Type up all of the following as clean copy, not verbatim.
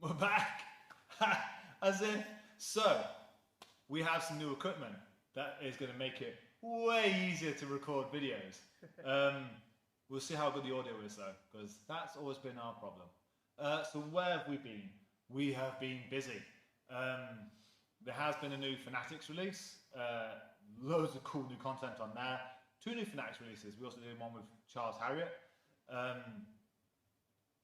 We're back. As if so. We have some new equipment that is going to make it way easier to record videos. We'll see how good the audio is though, because that's always been our problem. So where have we been? We have been busy. There has been a new Fanatics release. Loads of cool new content on there. 2 new Fanatics releases. We also did one with Charles Harriott.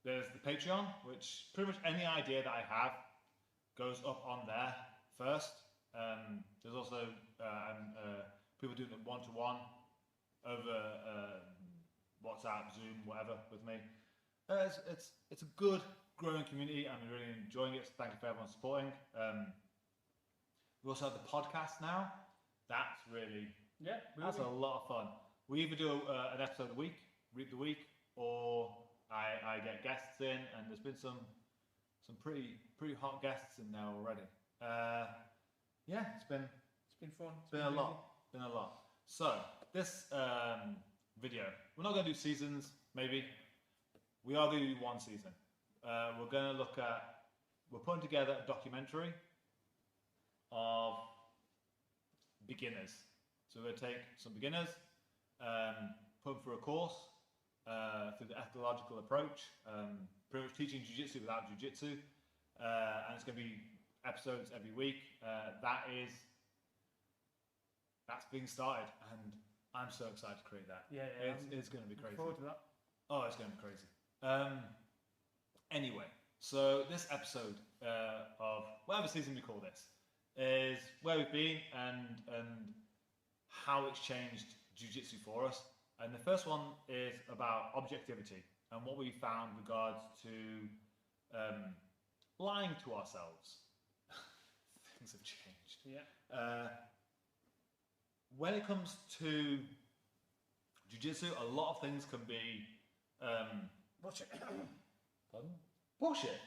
There's the Patreon, which pretty much any idea that I have goes up on there first. There's also people doing it one-to-one over WhatsApp, Zoom, whatever with me. It's a good growing community. I'm really enjoying it. So thank you for everyone supporting. We also have the podcast now. That's really that's a lot of fun. We either do an episode a week, read the week, or I get guests in, and there's been some pretty hot guests in there already. It's been fun. It's been a lot. So this video, we're not going to do seasons. Maybe we are going to do one season. We're putting together a documentary of beginners. So we're going to take some beginners, put them through a course through the ethological approach, pretty much teaching jiu-jitsu without jiu-jitsu, and it's going to be episodes every week. That's being started, and I'm so excited to create that. It's going to be crazy. Look forward to that. Oh, it's going to be crazy. Anyway, so this episode of whatever season we call this is where we've been and how it's changed jiu-jitsu for us. And the first one is about objectivity and what we found with regards to lying to ourselves. Things have changed. When it comes to jiu-jitsu, a lot of things can be Watch it. Pardon? Bullshit.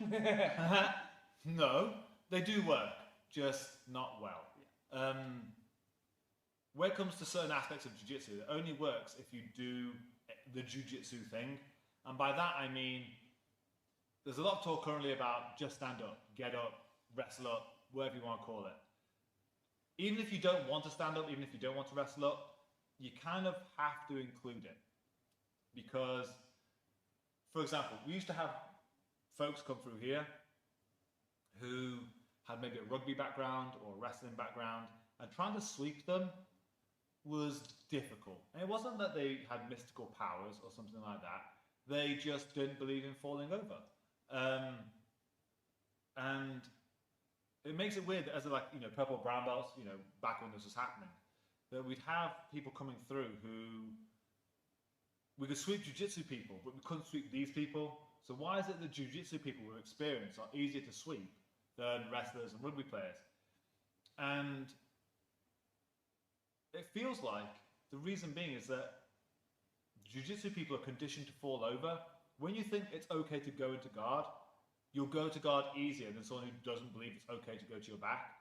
No, they do work, just not well. When it comes to certain aspects of jiu-jitsu, it only works if you do the jiu-jitsu thing. And by that I mean, there's a lot of talk currently about just stand up, get up, wrestle up, whatever you want to call it. Even if you don't want to stand up, even if you don't want to wrestle up, you kind of have to include it. Because, for example, we used to have folks come through here who had maybe a rugby background or a wrestling background, and trying to sweep them was difficult. And it wasn't that they had mystical powers or something like that. They just didn't believe in falling over. And it makes it weird that as purple brown belts, back when this was happening, that we'd have people coming through who we could sweep jiu-jitsu people, but we couldn't sweep these people. So why is it that jiu-jitsu people with experience are easier to sweep than wrestlers and rugby players? And it feels like the reason being is that jiu-jitsu people are conditioned to fall over. When you think it's okay to go into guard, you'll go to guard easier than someone who doesn't believe it's okay to go to your back.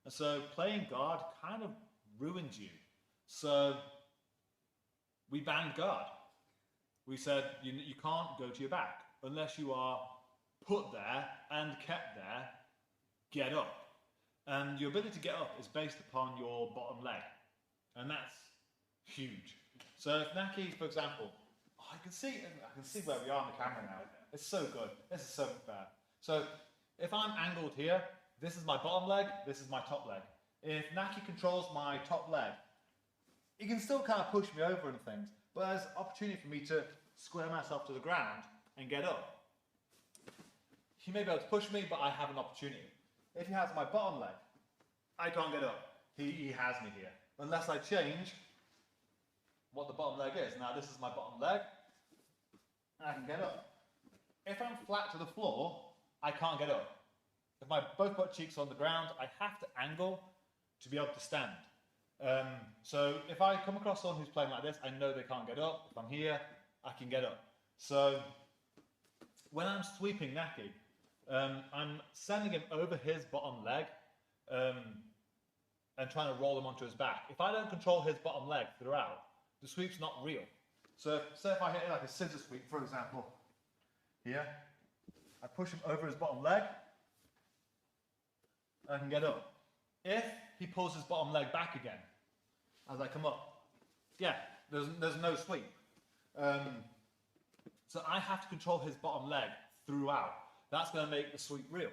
And so playing guard kind of ruins you. So we banned guard. We said you can't go to your back unless you are put there and kept there, get up. And your ability to get up is based upon your bottom leg. And that's huge. So if Naki, for example, I can see where we are on the camera now. It's so good. This is so fair. So if I'm angled here, this is my bottom leg, this is my top leg. If Naki controls my top leg, he can still kind of push me over and things, but there's opportunity for me to square myself to the ground and get up. He may be able to push me, but I have an opportunity. If he has my bottom leg, I can't get up. He has me here. Unless I change what the bottom leg is. Now this is my bottom leg. I can get up. If I'm flat to the floor, I can't get up. If my both butt cheeks are on the ground, I have to angle to be able to stand. So if I come across someone who's playing like this, I know they can't get up. If I'm here, I can get up. So when I'm sweeping Naki, I'm sending him over his bottom leg and trying to roll him onto his back. If I don't control his bottom leg throughout, the sweep's not real. So say if I hit like a scissor sweep, for example, here, I push him over his bottom leg, I can get up. If he pulls his bottom leg back again as I come up, yeah, there's no sweep. So I have to control his bottom leg throughout. That's going to make the sweep real.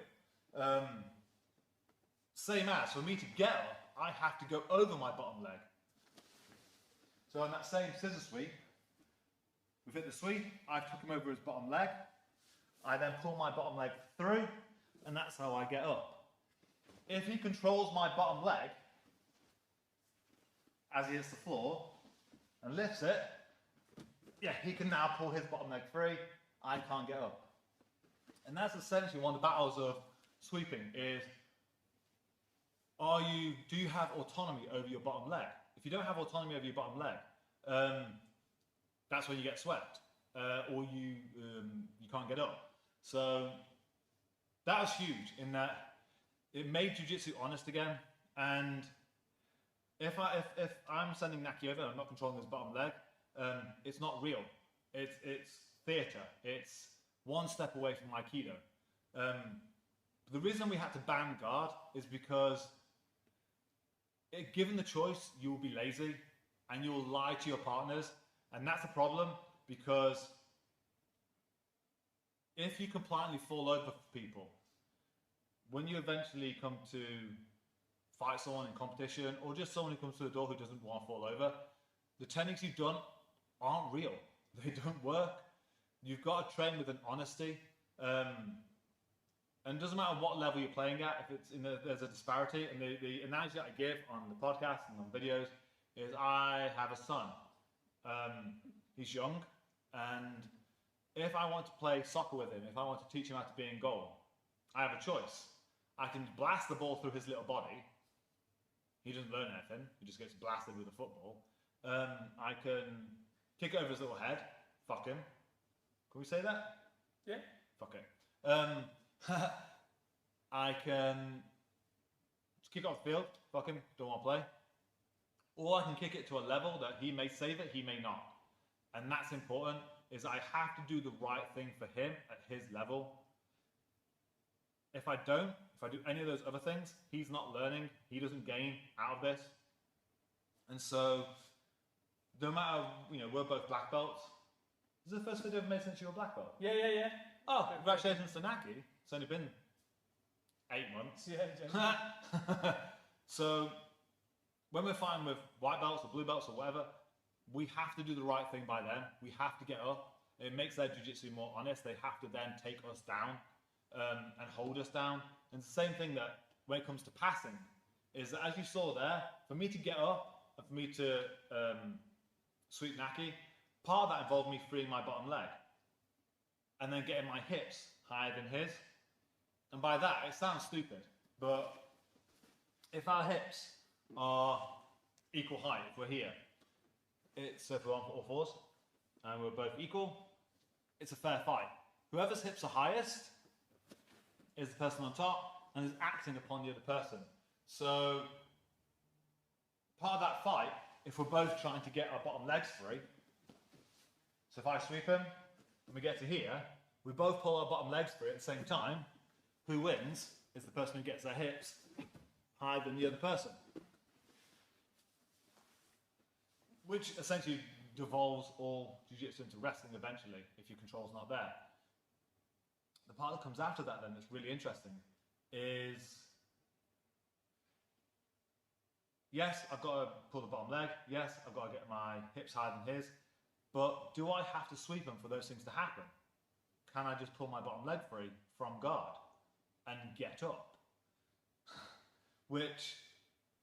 Same as, for me to get up, I have to go over my bottom leg. So on that same scissor sweep, we've hit the sweep, I've took him over his bottom leg, I then pull my bottom leg through, and that's how I get up. If he controls my bottom leg, as he hits the floor, and lifts it, yeah, he can now pull his bottom leg free, I can't get up. And that's essentially one of the battles of sweeping is, do you have autonomy over your bottom leg? If you don't have autonomy over your bottom leg, that's when you get swept, or you can't get up. So that was huge in that it made jiu-jitsu honest again. And if I'm sending Naki over and I'm not controlling his bottom leg, it's not real. It's theatre. It's one step away from Aikido. The reason we had to ban guard is because given the choice, you will be lazy and you will lie to your partners. And that's a problem because if you compliantly fall over for people, when you eventually come to fight someone in competition or just someone who comes to the door who doesn't want to fall over, the techniques you've done aren't real. They don't work. You've got to train with an honesty. And it doesn't matter what level you're playing at, if it's there's a disparity. And the analogy that I give on the podcast and on videos is I have a son. He's young, and if I want to play soccer with him, if I want to teach him how to be in goal, I have a choice. I can blast the ball through his little body. He doesn't learn anything. He just gets blasted with a football. I can kick it over his little head. Fuck him. Can we say that? Yeah. Fuck it. I can just kick it off the field. Fuck him. Don't want to play. Or I can kick it to a level that he may save it, he may not. And that's important, is I have to do the right thing for him at his level. If I do any of those other things, he's not learning, he doesn't gain out of this. And so, no matter, we're both black belts. Is this the first video I've made since you were a black belt? Yeah. Oh, congratulations to Naki. It's only been 8 months. Yeah. So, when we're fighting with white belts or blue belts or whatever, we have to do the right thing by them. We have to get up. It makes their jiu-jitsu more honest. They have to then take us down and hold us down. And it's the same thing that when it comes to passing, is that as you saw there, for me to get up and for me to sweep Naki, part of that involved me freeing my bottom leg and then getting my hips higher than his. And by that, it sounds stupid, but if our hips are equal height, if we're here, so if we're on all fours and we're both equal, it's a fair fight. Whoever's hips are highest is the person on top and is acting upon the other person. So part of that fight, if we're both trying to get our bottom legs free, so if I sweep him and we get to here, we both pull our bottom legs free at the same time, who wins is the person who gets their hips higher than the other person. Which essentially devolves all jiu-jitsu into wrestling eventually, if your control's not there. The part that comes after that then that's really interesting is, yes, I've got to pull the bottom leg, yes, I've got to get my hips higher than his, but do I have to sweep him for those things to happen? Can I just pull my bottom leg free from guard and get up? Which,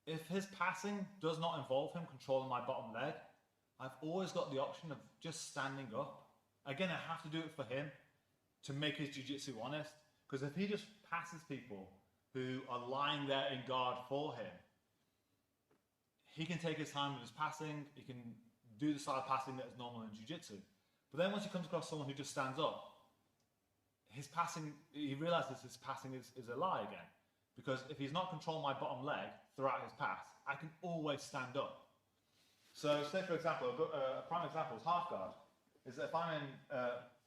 if his passing does not involve him controlling my bottom leg, I've always got the option of just standing up. Again, I have to do it for him to make his jiu-jitsu honest. Because if he just passes people who are lying there in guard for him, he can take his time with his passing, he can do the style of passing that is normal in jiu-jitsu. But then once he comes across someone who just stands up, his passing, he realizes his passing is a lie again. Because if he's not controlling my bottom leg throughout his pass, I can always stand up. So say for example, a prime example is half guard. Is that if I'm in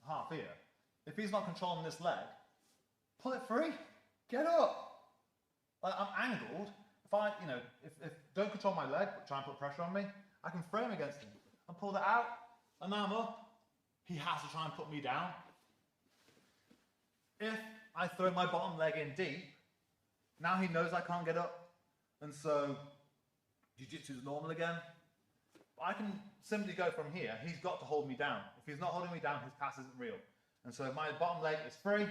half here, if he's not controlling this leg, pull it free, get up. Like, I'm angled. If I, if don't control my leg, but try and put pressure on me, I can frame against him and pull that out, and now I'm up. He has to try and put me down. If I throw my bottom leg in deep, now he knows I can't get up, and so jiu-jitsu is normal again. I can simply go from here. He's got to hold me down. If he's not holding me down, his pass isn't real. And so if my bottom leg is free,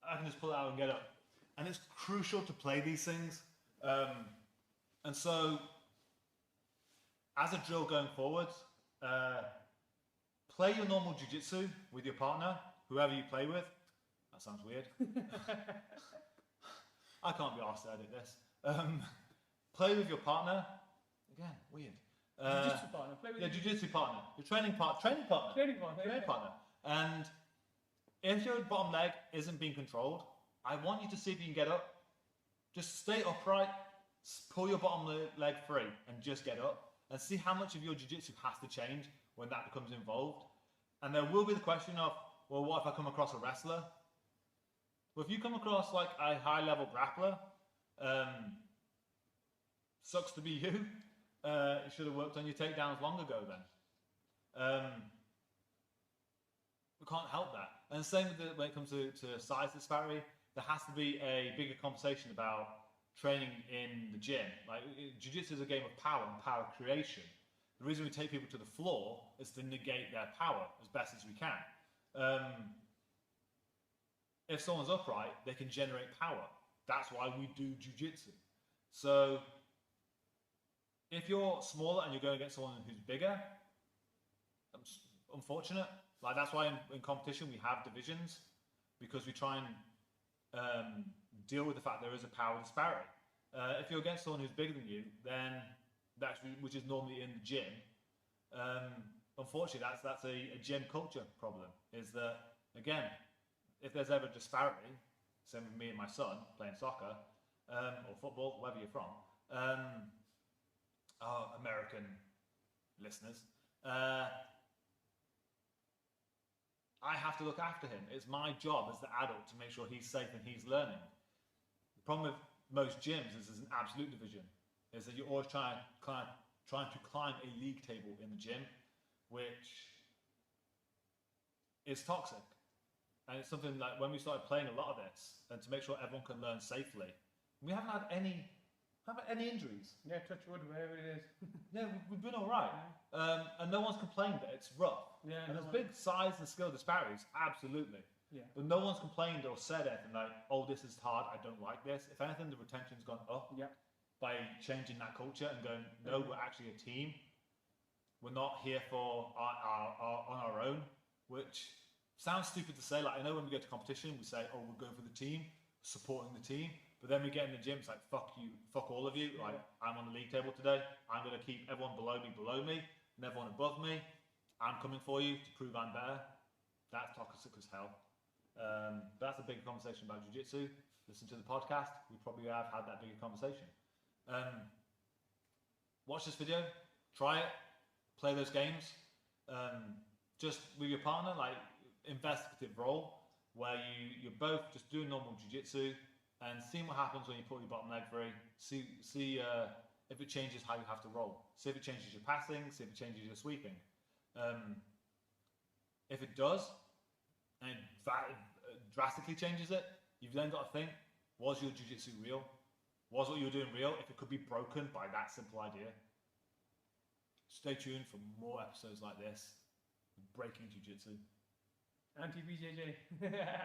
I can just pull it out and get up. And it's crucial to play these things. And so, as a drill going forward, play your normal jiu-jitsu with your partner, whoever you play with. That sounds weird. I can't be asked to edit this. Play with your partner. Again, weird. Jiu-jitsu partner. Play with jiu-jitsu partner. Your training partner. And if your bottom leg isn't being controlled, I want you to see if you can get up. Just stay upright, pull your bottom leg free, and just get up. And see how much of your jiu-jitsu has to change when that becomes involved. And there will be the question of, well, what if I come across a wrestler? Well, if you come across like a high-level grappler, sucks to be you. You should have worked on your takedowns long ago then. We can't help that. And same with when it comes to size disparity, there has to be a bigger conversation about training in the gym. Like, jiu-jitsu is a game of power and power creation. The reason we take people to the floor is to negate their power as best as we can. If someone's upright, they can generate power. That's why we do jiu-jitsu. So if you're smaller and you're going against someone who's bigger, that's unfortunate. Like, that's why in competition we have divisions, because we try and deal with the fact there is a power disparity. If you're against someone who's bigger than you, then which is normally in the gym, unfortunately that's a gym culture problem. Is that, again, if there's ever disparity, same with me and my son playing soccer or football, wherever you're from, our American listeners, I have to look after him. It's my job as the adult to make sure he's safe and he's learning. The problem with most gyms is there's an absolute division. Is that you're always trying to climb a league table in the gym, which is toxic. And it's something like when we started playing a lot of this, and to make sure everyone can learn safely, we haven't had any injuries. Yeah, touch wood, wherever it is. Yeah, we've been all right. And no one's complained that it's rough. Yeah, and there's big size and skill disparities, absolutely. Yeah. But no one's complained or said anything like, oh, this is hard, I don't like this. If anything, the retention's gone up by changing that culture and going, no, we're actually a team. We're not here for on our own, which sounds stupid to say. Like, I know when we go to competition, we say, oh, we're going for the team, supporting the team. But then we get in the gym, it's like, fuck you, fuck all of you. Like, I'm on the league table today. I'm going to keep everyone below me, and everyone above me. I'm coming for you to prove I'm better. That's toxic as hell. That's a big conversation about jiu-jitsu. Listen to the podcast. We probably have had that bigger conversation. Watch this video. Try it. Play those games. Just with your partner, like investigative role, where you're both just doing normal jiu-jitsu and seeing what happens when you pull your bottom leg free. See if it changes how you have to roll. See if it changes your passing. See if it changes your sweeping. If it does, and that drastically changes it, you've then got to think, was your jiu-jitsu real? Was what you were doing real? If it could be broken by that simple idea. Stay tuned for more episodes like this. Breaking jiu-jitsu. Anti-BJJ.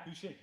Who's she?